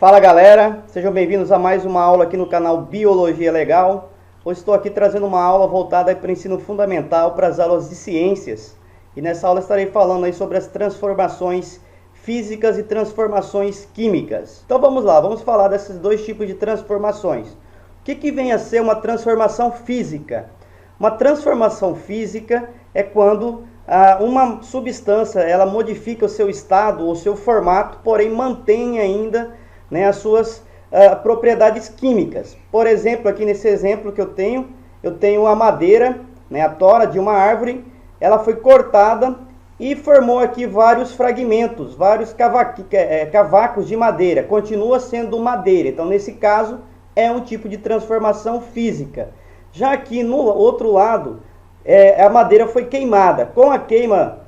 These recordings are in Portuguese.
Fala galera, sejam bem-vindos a mais uma aula aqui no canal Biologia Legal. Hoje estou aqui trazendo uma aula voltada para o ensino fundamental, para as aulas de ciências. E nessa aula estarei falando aí sobre as transformações físicas e transformações químicas. Então vamos lá, vamos falar desses dois tipos de transformações. O que vem a ser uma transformação física? Uma transformação física é quando uma substância ela modifica o seu estado ou seu formato, porém mantém ainda as suas propriedades químicas. Por exemplo, aqui nesse exemplo que eu tenho a madeira, a tora de uma árvore, ela foi cortada e formou aqui vários fragmentos, vários cavacos de madeira. Continua sendo madeira, então nesse caso é um tipo de transformação física. Já aqui no outro lado, a madeira foi queimada. Com a queima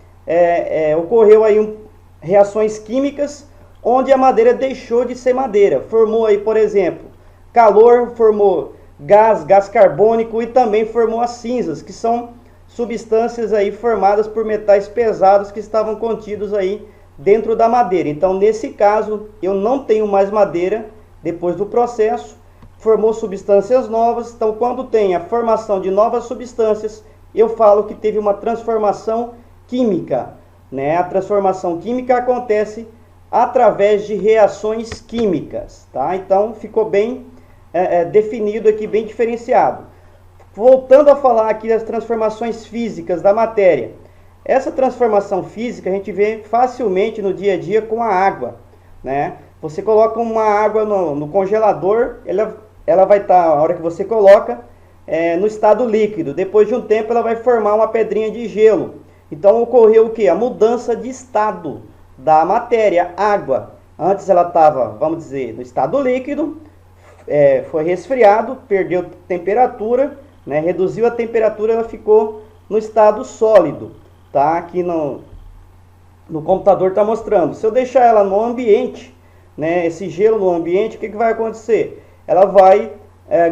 ocorreu aí reações químicas, onde a madeira deixou de ser madeira. Formou aí, por exemplo, calor, formou gás carbônico e também formou as cinzas, que são substâncias aí formadas por metais pesados que estavam contidos aí dentro da madeira. Então, nesse caso, eu não tenho mais madeira depois do processo, formou substâncias novas. Então, quando tem a formação de novas substâncias, eu falo que teve uma transformação química, A transformação química acontece através de reações químicas, tá? Então ficou bem definido aqui, bem diferenciado. Voltando a falar aqui das transformações físicas da matéria. Essa transformação física a gente vê facilmente no dia a dia com a água, Você coloca uma água no congelador, ela vai estar, a hora que você coloca, no estado líquido. Depois de um tempo ela vai formar uma pedrinha de gelo. Então ocorreu o que? A mudança de estado da matéria, água. Antes ela estava, vamos dizer, no estado líquido, foi resfriado, perdeu temperatura, reduziu a temperatura, ela ficou no estado sólido, tá? Aqui no computador está mostrando. Se eu deixar ela no ambiente, esse gelo no ambiente, o que vai acontecer? Ela vai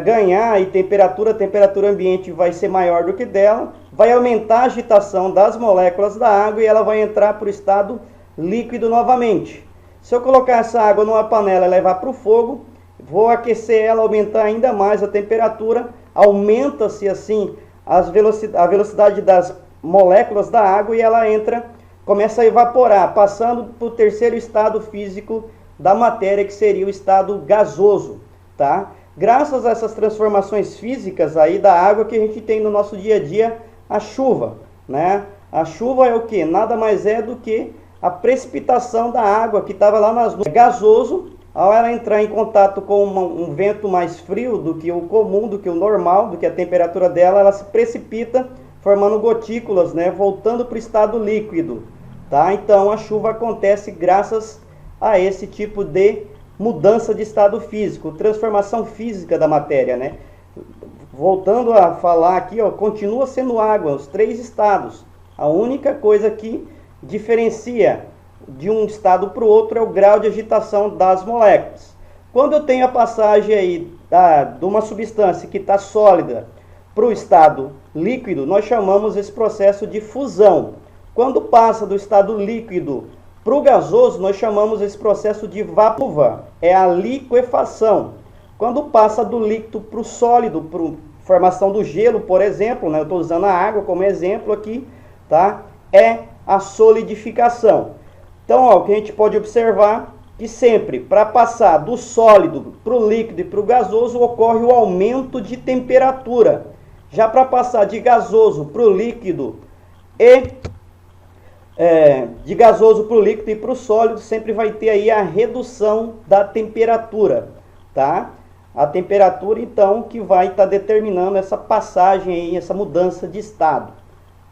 ganhar aí temperatura, a temperatura ambiente vai ser maior do que dela, vai aumentar a agitação das moléculas da água e ela vai entrar para o estado líquido novamente. Se eu colocar essa água numa panela e levar para o fogo, vou aquecer ela, aumentar ainda mais a temperatura, aumenta-se assim a velocidade das moléculas da água e ela começa a evaporar, passando para o terceiro estado físico da matéria, que seria o estado gasoso, tá? Graças a essas transformações físicas aí da água que a gente tem no nosso dia a dia, a chuva, A chuva é o que? Nada mais é do que a precipitação da água que estava lá nas nuvens. Gasoso, ao ela entrar em contato com um vento mais frio do que o comum, do que o normal, do que a temperatura dela, ela se precipita, formando gotículas, voltando para o estado líquido, tá? Então a chuva acontece graças a esse tipo de mudança de estado físico, transformação física da matéria, Voltando a falar aqui, continua sendo água, os três estados. A única coisa que diferencia de um estado para o outro é o grau de agitação das moléculas. Quando eu tenho a passagem aí de uma substância que está sólida para o estado líquido, nós chamamos esse processo de fusão. Quando passa do estado líquido para o gasoso, nós chamamos esse processo de vapor, é a liquefação. Quando passa do líquido para o sólido, para a formação do gelo, por exemplo, eu estou usando a água como exemplo aqui, tá? É a solidificação. Então, o que a gente pode observar que sempre para passar do sólido para o líquido e para o gasoso ocorre o aumento de temperatura. Já para passar de gasoso para o líquido e para o sólido sempre vai ter aí a redução da temperatura, tá? A temperatura então que vai estar determinando essa passagem aí, essa mudança de estado.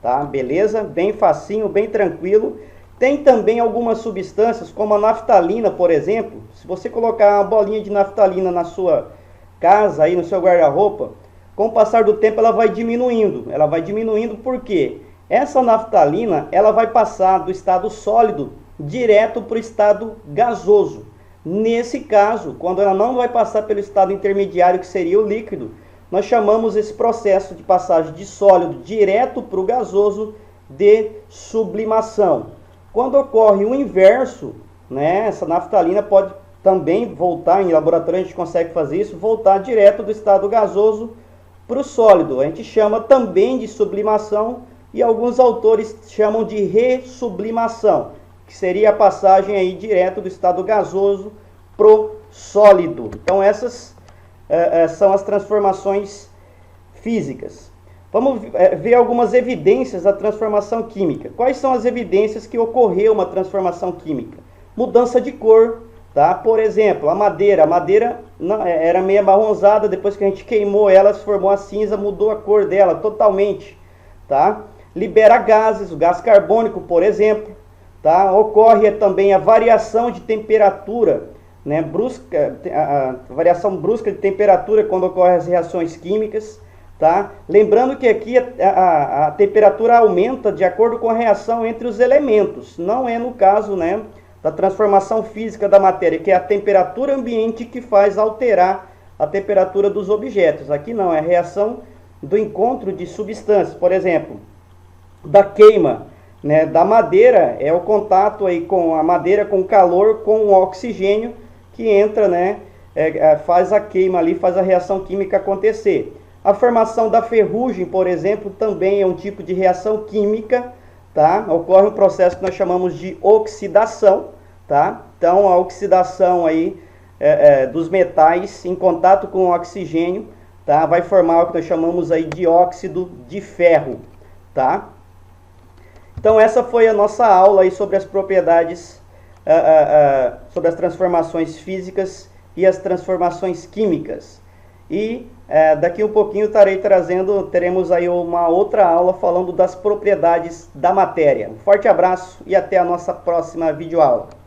Tá? Beleza? Bem facinho, bem tranquilo. Tem também algumas substâncias, como a naftalina, por exemplo. Se você colocar uma bolinha de naftalina na sua casa, aí no seu guarda-roupa, com o passar do tempo ela vai diminuindo. Ela vai diminuindo porque essa naftalina ela vai passar do estado sólido direto para o estado gasoso. Nesse caso, quando ela não vai passar pelo estado intermediário, que seria o líquido, nós chamamos esse processo de passagem de sólido direto para o gasoso de sublimação. Quando ocorre o inverso, essa naftalina pode também voltar, em laboratório a gente consegue fazer isso, voltar direto do estado gasoso para o sólido. A gente chama também de sublimação e alguns autores chamam de ressublimação, que seria a passagem aí direto do estado gasoso para o sólido. Então essas são as transformações físicas. Vamos ver algumas evidências da transformação química. Quais são as evidências que ocorreu uma transformação química? Mudança de cor, tá? Por exemplo, a madeira era meio amarronzada, depois que a gente queimou ela, se formou a cinza, mudou a cor dela totalmente, tá? Libera gases, o gás carbônico, por exemplo, tá? Ocorre também a variação de temperatura, né? A variação brusca de temperatura quando ocorrem as reações químicas, tá? Lembrando que aqui a temperatura aumenta de acordo com a reação entre os elementos, não é no caso, né, da transformação física da matéria, que é a temperatura ambiente que faz alterar a temperatura dos objetos. Aqui não, é a reação do encontro de substâncias, por exemplo, da queima, né, da madeira, é o contato aí com a madeira, com o calor, com o oxigênio que entra, né, faz a queima ali, faz a reação química acontecer. A formação da ferrugem, por exemplo, também é um tipo de reação química, tá? Ocorre um processo que nós chamamos de oxidação, tá? Então a oxidação aí dos metais em contato com o oxigênio, tá? Vai formar o que nós chamamos aí de óxido de ferro, tá? Então essa foi a nossa aula aí sobre as propriedades, sobre as transformações físicas e as transformações químicas. E daqui um pouquinho teremos aí uma outra aula falando das propriedades da matéria. Um forte abraço e até a nossa próxima videoaula.